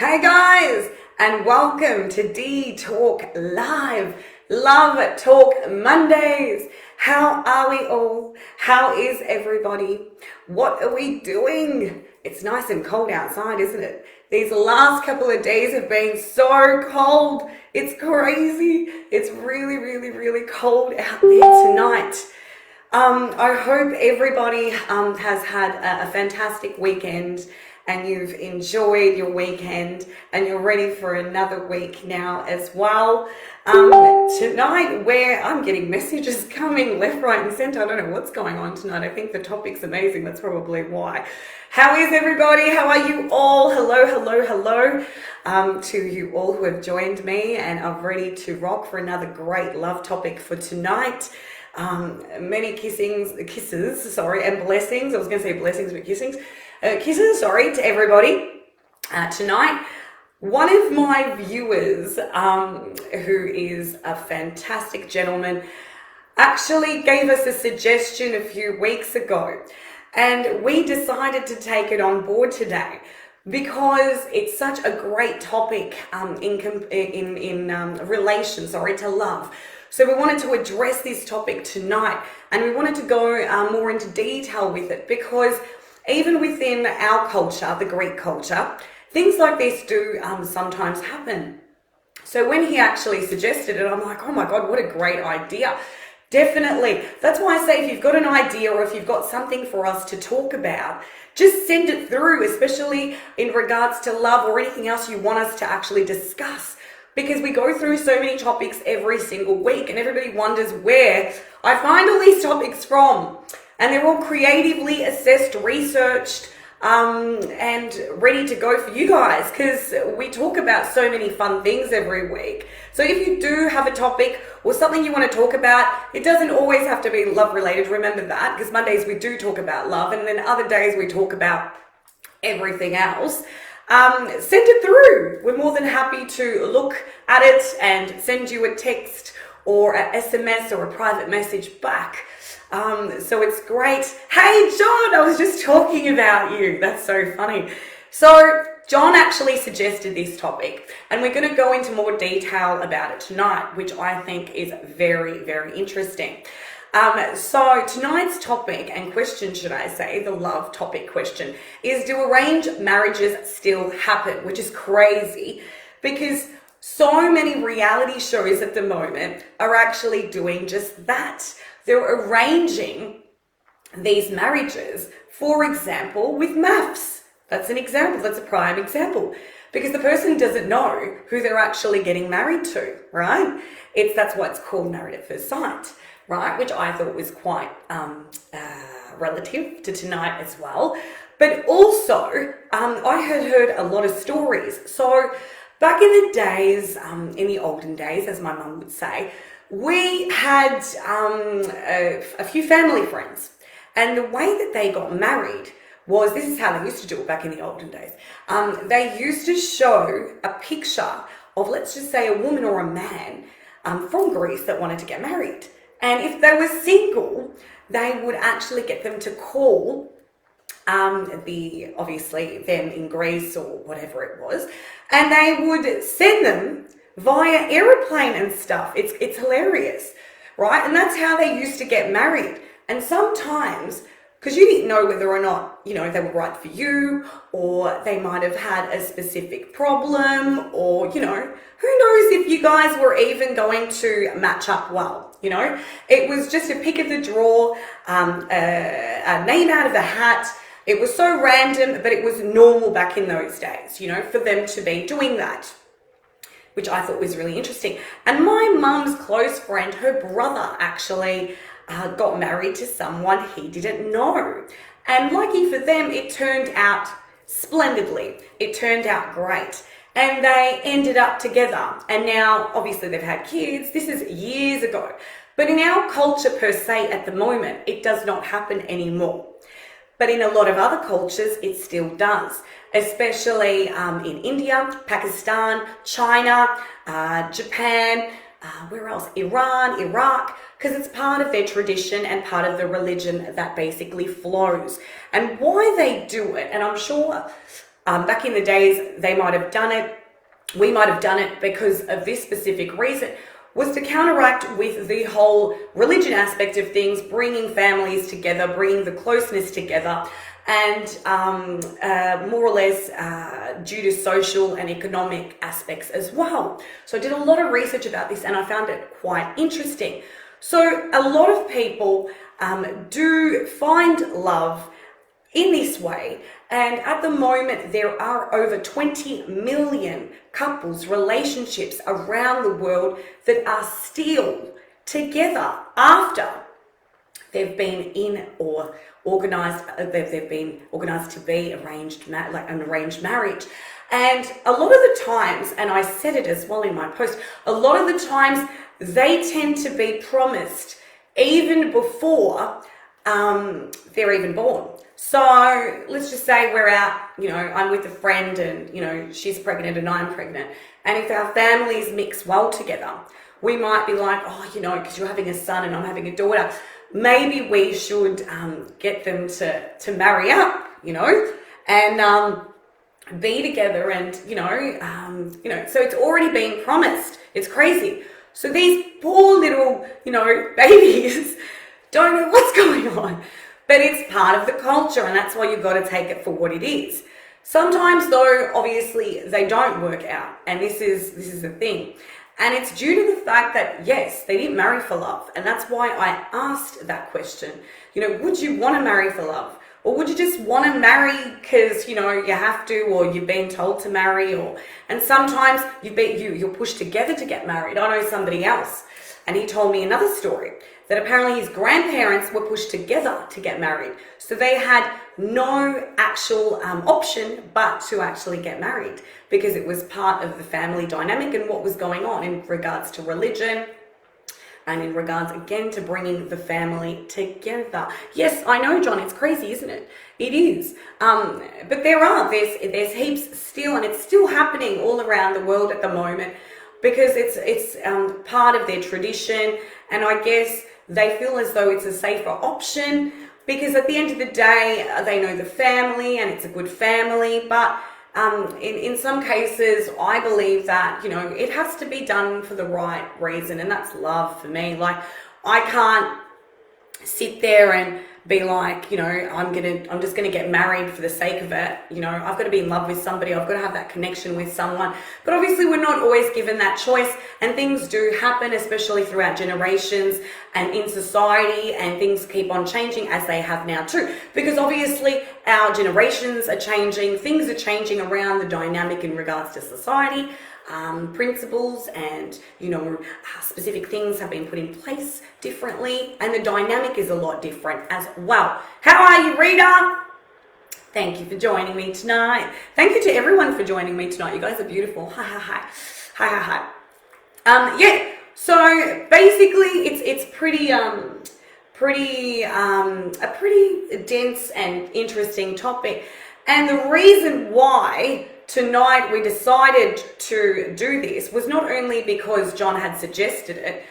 Hey guys, and welcome to Dee Talk Live, Love Talk Mondays. How are we all? How is everybody? What are we doing? It's nice and cold outside, isn't it? These last couple of days have been so cold. It's crazy. It's really cold out there tonight. I hope everybody has had a fantastic weekend and you've enjoyed your weekend and you're ready for another week now as well. Tonight, where I'm getting messages coming left, right and center. I don't know what's going on tonight. I think the topic's amazing. That's probably why. How is everybody? How are you all? Hello. To you all who have joined me and are ready to rock for another great love topic for tonight. Many kisses, and blessings. I was going to say blessings, but kisses, to everybody. Tonight, one of my viewers, who is a fantastic gentleman, actually gave us a suggestion a few weeks ago, and we decided to take it on board today because it's such a great topic in relation to love. So we wanted to address this topic tonight, and we wanted to go more into detail with it because even within our culture, the Greek culture, things like this do sometimes happen. So when he actually suggested it, I'm like, oh my God, what a great idea. Definitely. That's why I say if you've got an idea or if you've got something for us to talk about, just send it through, especially in regards to love or anything else you want us to actually discuss. Because we go through so many topics every single week and everybody wonders where I find all these topics from. And they're all creatively assessed, researched, and ready to go for you guys because we talk about so many fun things every week. So if you do have a topic or something you want to talk about, it doesn't always have to be love related. Remember that, because Mondays we do talk about love and then other days we talk about everything else. Send it through. We're more than happy to look at it and send you a text or a SMS or a private message back. So it's great. Hey, John, I was just talking about you. That's so funny. So John actually suggested this topic, and we're going to go into more detail about it tonight, which I think is very interesting. So tonight's topic and question, should I say, the love topic question, is do arranged marriages still happen? Which is crazy because so many reality shows at the moment are actually doing just that. They're arranging these marriages, for example, with maths. That's an example. That's a prime example. Because the person doesn't know who they're actually getting married to, right? That's why it's called married at first sight, right? Which I thought was quite relative to tonight as well. But also, I had heard a lot of stories. So back in the days, in the olden days, as my mum would say, we had a few family friends, and the way that they got married was, this is how they used to do it back in the olden days. They used to show a picture of, let's just say, a woman or a man from Greece that wanted to get married. And if they were single, they would actually get them to call obviously them in Greece or whatever it was, and they would send them via aeroplane and stuff. It's hilarious, right? And that's how they used to get married. And sometimes, because you didn't know whether or not, they were right for you, or they might have had a specific problem, or, who knows if you guys were even going to match up well, It was just a pick of the draw, a name out of the hat. It was so random, but it was normal back in those days, for them to be doing that, which I thought was really interesting. And my mum's close friend, her brother actually got married to someone he didn't know. And lucky for them, it turned out splendidly. It turned out great. And they ended up together. And now, obviously, they've had kids. This is years ago. But in our culture per se, at the moment, it does not happen anymore. But in a lot of other cultures, it still does, especially in India, Pakistan, China, Japan, where else? Iran, Iraq, because it's part of their tradition and part of the religion that basically flows. And why they do it, and I'm sure Back in the days, they might have done it, we might have done it because of this specific reason, was to counteract with the whole religion aspect of things, bringing families together, bringing the closeness together, and more or less due to social and economic aspects as well. So I did a lot of research about this and I found it quite interesting. So a lot of people do find love in this way, and at the moment there are over 20 million couples, relationships around the world that are still together after they've been in or organized, they've been organized to be arranged, like an arranged marriage. And a lot of the times, and I said it as well in my post, a lot of the times they tend to be promised even before they're even born. So let's just say we're out, I'm with a friend and, she's pregnant and I'm pregnant. And if our families mix well together, we might be like, because you're having a son and I'm having a daughter, maybe we should get them to marry up, and be together and, so it's already being promised. It's crazy. So these poor little, babies don't know what's going on. But it's part of the culture, and that's why you've got to take it for what it is. Sometimes, though, obviously, they don't work out, and this is the thing. And it's due to the fact that, yes, they didn't marry for love, and that's why I asked that question. Would you want to marry for love? Or would you just want to marry because, you have to, or you've been told to marry, and sometimes you're pushed together to get married. I know somebody else, and he told me another story, that apparently his grandparents were pushed together to get married. So they had no actual option but to actually get married because it was part of the family dynamic and what was going on in regards to religion and in regards, again, to bringing the family together. Yes, I know, John, it's crazy, isn't it? It is. But there's heaps still, and it's still happening all around the world at the moment because it's part of their tradition, and I guess they feel as though it's a safer option because at the end of the day, they know the family and it's a good family. But in some cases, I believe that, it has to be done for the right reason, and that's love for me. Like, I can't sit there and be like, I'm just gonna get married for the sake of it. I've got to be in love with somebody. I've got to have that connection with someone. But obviously we're not always given that choice, and things do happen, especially throughout generations and in society, and things keep on changing as they have now too. Because obviously our generations are changing, things are changing around the dynamic in regards to society. Principles and specific things have been put in place differently, and the dynamic is a lot different as well. How are you, Rita? Thank you for joining me tonight. Thank you to everyone for joining me tonight. You guys are beautiful. Hi, hi, hi. Hi, hi, hi. Yeah, so basically it's pretty a pretty dense and interesting topic, and the reason why tonight we decided to do this was not only because John had suggested it,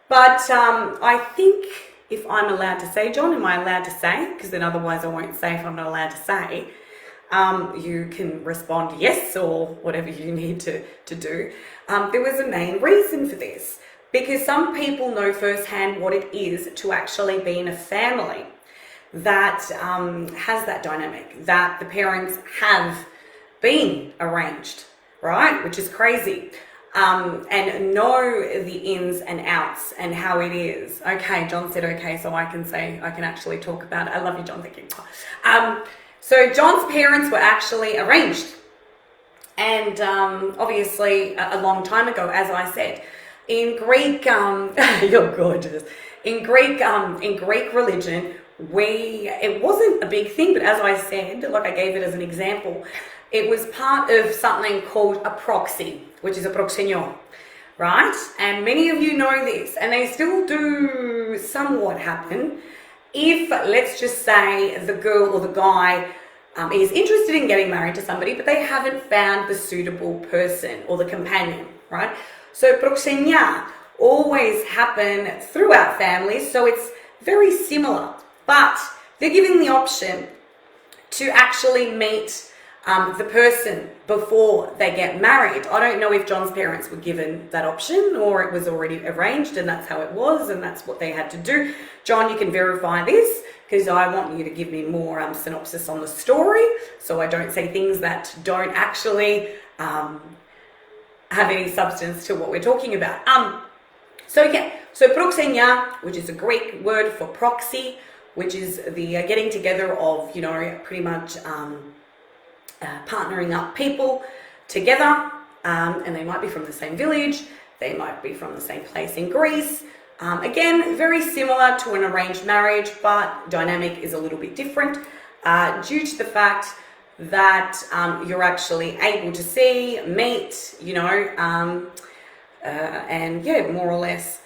but I think, if I'm allowed to say, John, am I allowed to say? Because then otherwise I won't say if I'm not allowed to say. You can respond yes or whatever you need to do. There was a main reason for this, because some people know firsthand what it is to actually be in a family that has that dynamic, that the parents have been arranged, right? Which is crazy. And know the ins and outs and how it is. Okay, John said okay, so I can actually talk about it. I love you, John, thank you. So John's parents were actually arranged. And obviously a long time ago, as I said, in Greek, you're gorgeous. In Greek religion, it wasn't a big thing, but as I said, like I gave it as an example, it was part of something called a proxy, which is a proxenio, right? And many of you know this, and they still do somewhat happen. If, let's just say, the girl or the guy is interested in getting married to somebody, but they haven't found the suitable person or the companion, right? So proxenia always happen throughout families, so it's very similar, but they're given the option to actually meet the person before they get married. I don't know if John's parents were given that option or it was already arranged and that's how it was and that's what they had to do. John, you can verify this because I want you to give me more synopsis on the story so I don't say things that don't actually have any substance to what we're talking about. So proxenia, which is a Greek word for proxy, which is the getting together of, pretty much partnering up people together, and they might be from the same village, they might be from the same place in Greece. Again, very similar to an arranged marriage, but dynamic is a little bit different due to the fact that you're actually able to see, meet, and more or less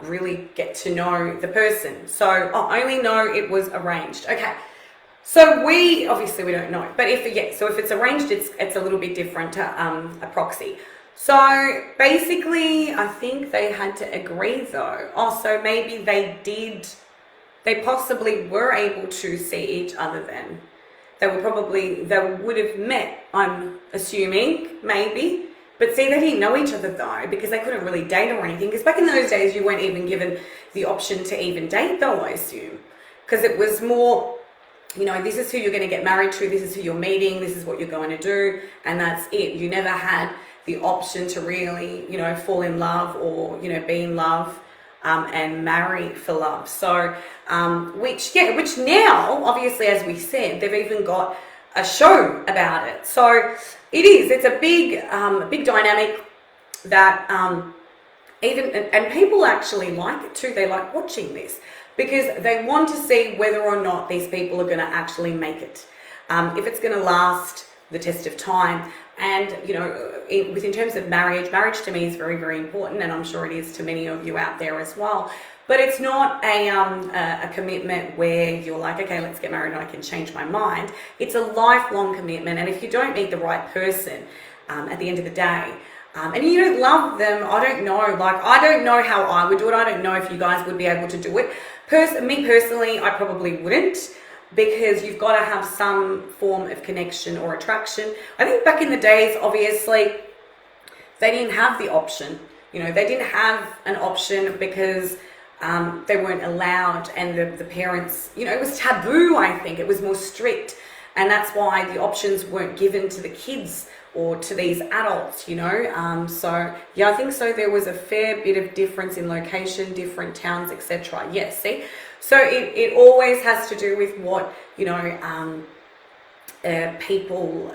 really get to know the person. So I only know it was arranged. Okay. So we don't know, but if it's arranged, it's a little bit different to a proxy. So basically, I think they had to agree though. Also, maybe they possibly were able to see each other then. They would have met, I'm assuming, maybe. But see, they didn't know each other though, because they couldn't really date or anything. Because back in those days, you weren't even given the option to even date though, I assume. Because it was more, this is who you're going to get married to, this is who you're meeting, this is what you're going to do, and that's it. You never had the option to really, fall in love or, be in love and marry for love. So, which now, obviously, as we said, they've even got a show about it. So it's a big dynamic that and people actually like it too. They like watching this because they want to see whether or not these people are going to actually make it. If it's going to last the test of time. And, in terms of marriage to me is very, very important, and I'm sure it is to many of you out there as well. But it's not a commitment where you're like, okay, let's get married and I can change my mind. It's a lifelong commitment, and if you don't meet the right person at the end of the day, and you don't love them, I don't know. I don't know how I would do it. I don't know if you guys would be able to do it. Me personally, I probably wouldn't. Because you've got to have some form of connection or attraction. I think back in the days, obviously, they didn't have the option. They didn't have an option because they weren't allowed, and the parents, it was taboo, I think. It was more strict. And that's why the options weren't given to the kids or to these adults, So, yeah, I think so. There was a fair bit of difference in location, different towns, etc. Yes, see? So it always has to do with what, people,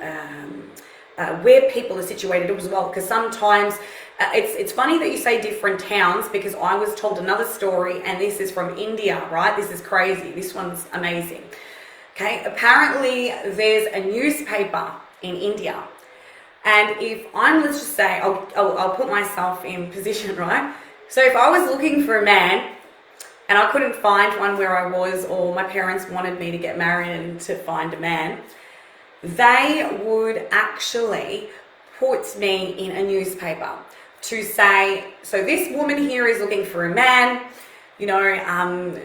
where people are situated as well. Because sometimes it's funny that you say different towns, because I was told another story, and this is from India, right? This is crazy. This one's amazing. Okay, apparently there's a newspaper in India. And let's just say, I'll put myself in position, right? So if I was looking for a man, and I couldn't find one where I was, or my parents wanted me to get married and to find a man, they would actually put me in a newspaper to say, so this woman here is looking for a man,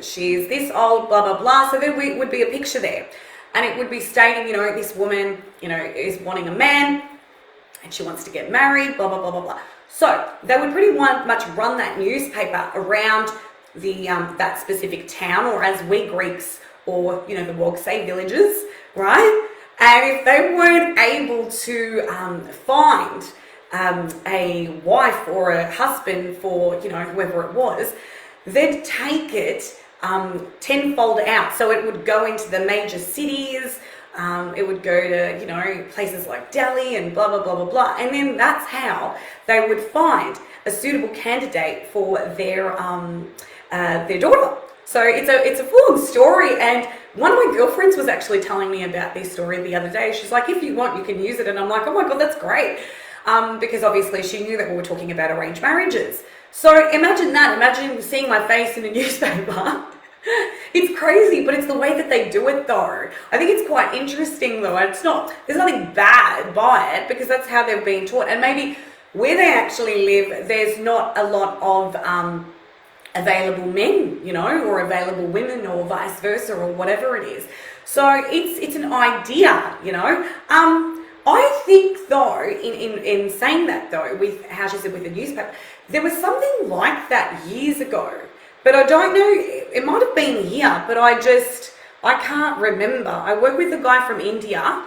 she's this old, blah, blah, blah. So there would be a picture there. And it would be stating, this woman, is wanting a man and she wants to get married, blah, blah, blah, blah, blah. So they would pretty much run that newspaper around that specific town, or as we Greeks or the Wog say, villages, right? And if they weren't able to find a wife or a husband for whoever it was, they'd take it tenfold out. So it would go into the major cities. It would go to places like Delhi and blah blah blah blah blah, and then that's how they would find a suitable candidate for their daughter. So it's a full story, and one of my girlfriends was actually telling me about this story the other day. She's like, if you want, you can use it, and I'm like, oh my god, that's great, because obviously she knew that we were talking about arranged marriages. So imagine seeing my face in a newspaper. It's crazy, but it's the way that they do it though. I think it's quite interesting though. There's nothing bad by it, because that's how they've been taught. And maybe where they actually live, there's not a lot of available men, or available women, or vice versa, or whatever it is. So it's an idea, you know. I think though, in saying that though, with how she said with the newspaper, there was something like that years ago, but I don't know, it might have been here, but I can't remember. I work with a guy from India,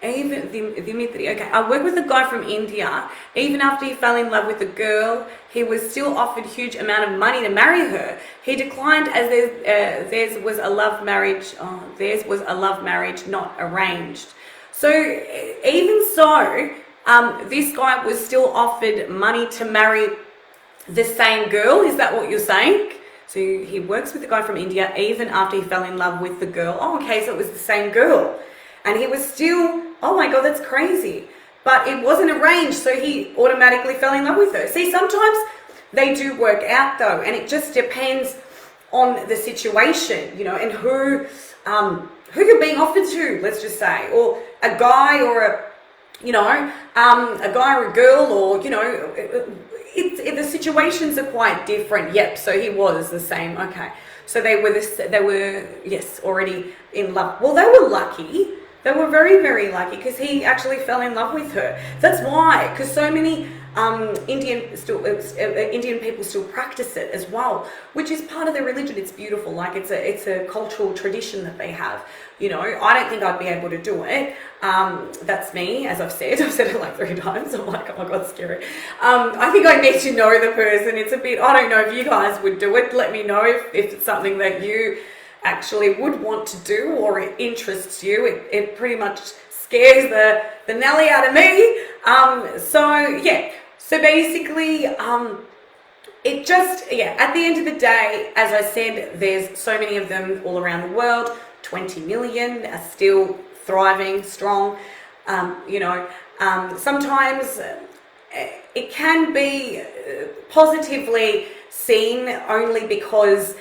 I work with a guy from India. Even after he fell in love with a girl, he was still offered huge amount of money to marry her. He declined as theirs was a love marriage. Theirs was a love marriage, not arranged. So even so, this guy was still offered money to marry the same girl. Is that what you're saying? So he works with a guy from India even after he fell in love with the girl. Oh, okay, so it was the same girl. And he was still, oh my God, that's crazy. But it wasn't arranged, so he automatically fell in love with her. See, sometimes they do work out though, and it just depends on the situation, you know, and who you're being offered to, let's just say, or a guy or a guy or a girl, or, you know, the situations are quite different. Yep, so he was the same. Okay, so they were yes, already in love. Well, they were lucky. They were very, very lucky because he actually fell in love with her. That's why, because so many Indian people still practice it as well, which is part of their religion. It's beautiful. Like it's a cultural tradition that they have. You know, I don't think I'd be able to do it. That's me, as I've said it like 3 times. I'm like, oh my God, scary. I think I need to know the person. It's a bit, I don't know if you guys would do it. Let me know if it's something that you actually would want to do or it interests you. It pretty much scares the Nelly out of me. So basically, it just, at the end of the day, as I said, there's so many of them all around the world. 20 million are still thriving, strong. Sometimes it can be positively seen only because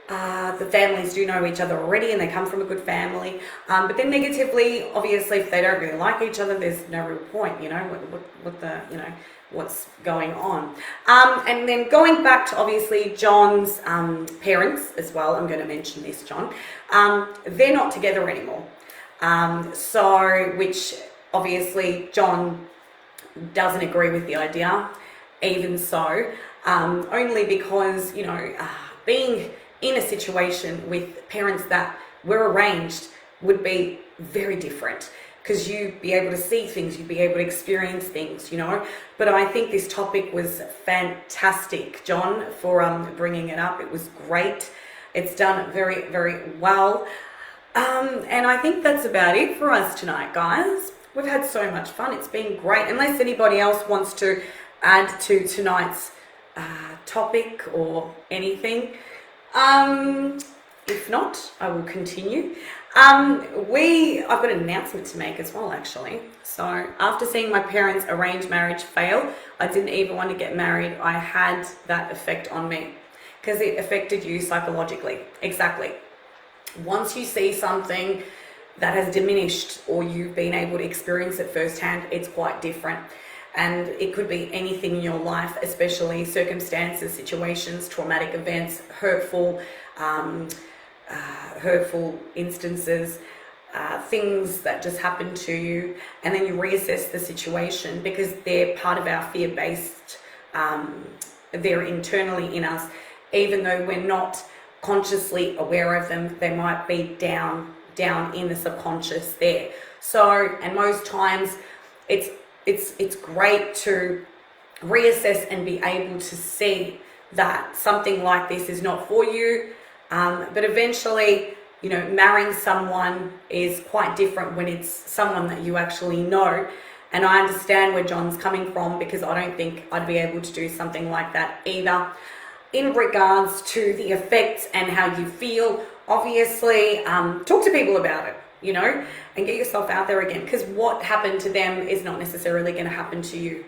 the families do know each other already and they come from a good family. But then negatively, obviously, if they don't really like each other, there's no real point, you know, what's going on. And then going back to obviously John's parents as well, I'm going to mention this, John. They're not together anymore. Which obviously John doesn't agree with the idea, even so, only because, you know, being in a situation with parents that were arranged would be very different, because you'd be able to see things, you'd be able to experience things, you know. But I think this topic was fantastic, John, for bringing it up. It was great. It's done very, very well. And I think that's about it for us tonight, guys. We've had so much fun. It's been great. Unless anybody else wants to add to tonight's topic or anything. If not, I will continue. I've got an announcement to make as well, actually. So after seeing my parents' arranged marriage fail, I didn't even want to get married. I had that effect on me because it affected you psychologically. Exactly. Once you see something that has diminished or you've been able to experience it firsthand, it's quite different. And it could be anything in your life, especially circumstances, situations, traumatic events, hurtful instances, things that just happen to you. And then you reassess the situation because they're part of our fear-based, they're internally in us. Even though we're not consciously aware of them, they might be down in the subconscious there. So, and most times it's great to reassess and be able to see that something like this is not for you. But eventually, you know, marrying someone is quite different when it's someone that you actually know. And I understand where John's coming from, because I don't think I'd be able to do something like that either. In regards to the effects and how you feel, obviously, talk to people about it, you know, and get yourself out there again, because what happened to them is not necessarily going to happen to you.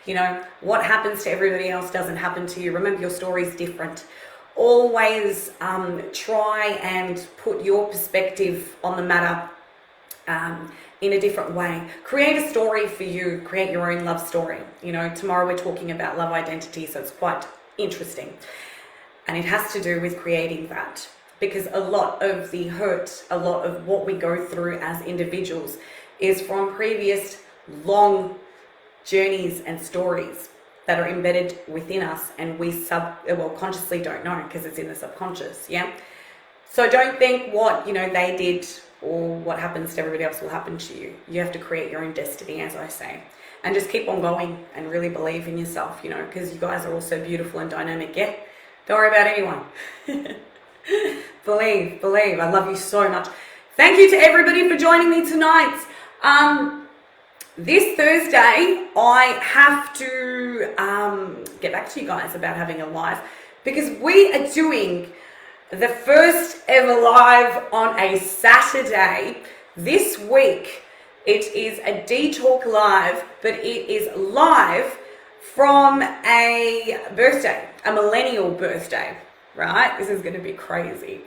You know, what happens to everybody else doesn't happen to you. Remember, your story is different. Always try and put your perspective on the matter in a different way. Create a story for you. Create your own love story. You know, tomorrow we're talking about love identity, so it's quite interesting. And it has to do with creating that. because a lot of the hurt, a lot of what we go through as individuals is from previous long journeys and stories that are embedded within us, and we consciously don't know because it's in the subconscious. Yeah. So don't think what they did or what happens to everybody else will happen to you. You have to create your own destiny, as I say, and just keep on going and really believe in yourself. Because you guys are all so beautiful and dynamic. Yeah. Don't worry about anyone. Believe. I love you so much. Thank you to everybody for joining me tonight. This Thursday, I have to get back to you guys about having a live, because we are doing the first ever live on a Saturday this week. It is a Dee Talk live, but it is live from a birthday, a millennial birthday, right? This is going to be crazy.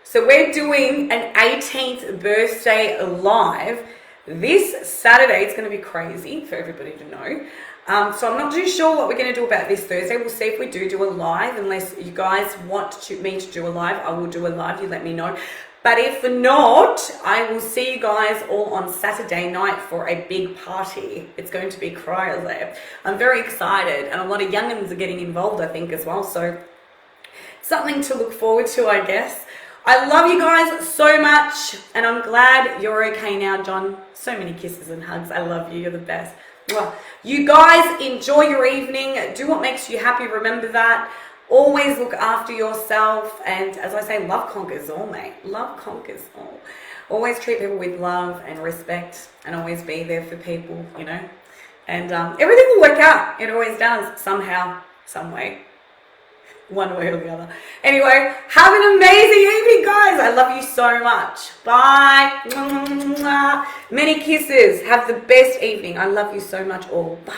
So we're doing an 18th birthday live this Saturday. It's going to be crazy for everybody to know. So I'm not too sure what we're going to do about this Thursday. We'll see if we do a live. Unless you guys want me to do a live, I will do a live. You let me know. But if not, I will see you guys all on Saturday night for a big party. It's going to be crazy. I'm very excited, and a lot of youngins are getting involved, I think, as well. So something to look forward to, I guess. I love you guys so much, and I'm glad you're okay now, John. So many kisses and hugs. I love you. You're the best. Well, you guys enjoy your evening. Do what makes you happy. Remember that. Always look after yourself. And as I say, love conquers all, mate. Love conquers all. Always treat people with love and respect, and always be there for people, And everything will work out. It always does, somehow, some way. One way or the other. Anyway, have an amazing evening, guys. I love you so much. Bye. Many kisses. Have the best evening. I love you so much all. Bye.